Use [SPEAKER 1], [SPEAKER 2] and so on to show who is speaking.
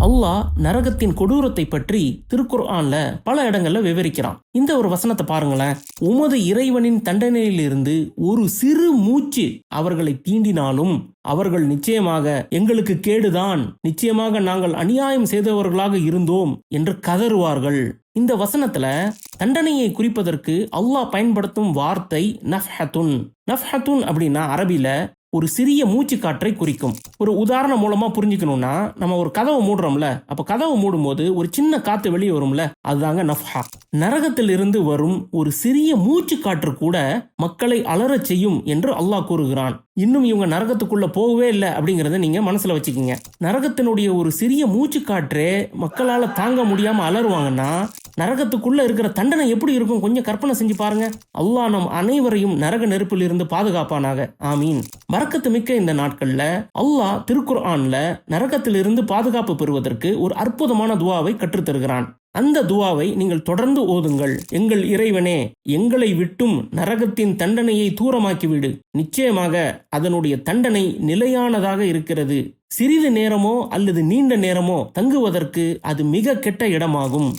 [SPEAKER 1] அல்லாஹ் நரகத்தின் கொடூரத்தை பற்றி திருக்குர்ஆன்ல பல இடங்கள்ல விவரிக்கிறான். இந்த ஒரு வசனத்தை பாருங்களேன். உமது இறைவனின் தண்டனையிலிருந்து ஒரு சிறு மூச்சு அவர்களை தீண்டினாலும் அவர்கள் நிச்சயமாக எங்களுக்கு கேடுதான், நிச்சயமாக நாங்கள் அநியாயம் செய்தவர்களாக இருந்தோம் என்று கதறுவார்கள். இந்த வசனத்துல தண்டனையை குறிப்பதற்கு அல்லாஹ் பயன்படுத்தும் வார்த்தை நஃப்ஹத்துன். நஃப்ஹத்துன் அப்படின்னா அரபில ஒரு சிறிய மூச்சு காற்றை குறிக்கும். ஒரு உதாரணம் மூலமா புரிஞ்சுக்கணும்னா, நம்ம ஒரு கதவை மூடுறோம்ல, அப்ப கதவை மூடும் போது ஒரு சின்ன காத்து வெளியே வரும்ல, அதுதாங்க நஃப்ஹா. நரகத்தில் இருந்து வரும் ஒரு சிறிய மூச்சு காற்று கூட மக்களை அலறச் செய்யும் என்று அல்லாஹ் கூறுகிறான். இன்னும் இவங்க நரகத்துக்குள்ள போகவே இல்லை அப்படிங்கறத நீங்க மனசுல வச்சுக்கீங்க. நரகத்தினுடைய ஒரு சிறிய மூச்சு காற்றே மக்களால தாங்க முடியாம அலறுவாங்கன்னா, நரகத்துக்குள்ள இருக்கிற தண்டனை எப்படி இருக்கும் கொஞ்சம் கற்பனை செஞ்சு பாருங்க. அல்லாஹ் நம் அனைவரையும் நரக நெருப்பில் இருந்து பாதுகாப்பானாக. ஆமீன். பரக்கத்து மிக்க இந்த நாட்கள்ல அல்லாஹ் திருக்குர்ஆன்ல நரகத்திலிருந்து பாதுகாப்பு பெறுவதற்கு ஒரு அற்புதமான துவாவை கற்றுத்தருகிறான். அந்த துவாவை நீங்கள் தொடர்ந்து ஓதுங்கள். எங்கள் இறைவனே, எங்களை விட்டும் நரகத்தின் தண்டனையை தூரமாக்கிவிடு. நிச்சயமாக அதனுடைய தண்டனை நிலையானதாக இருக்கிறது. சிறிது நேரமோ அல்லது நீண்ட நேரமோ தங்குவதற்கு அது மிக கெட்ட இடமாகும்.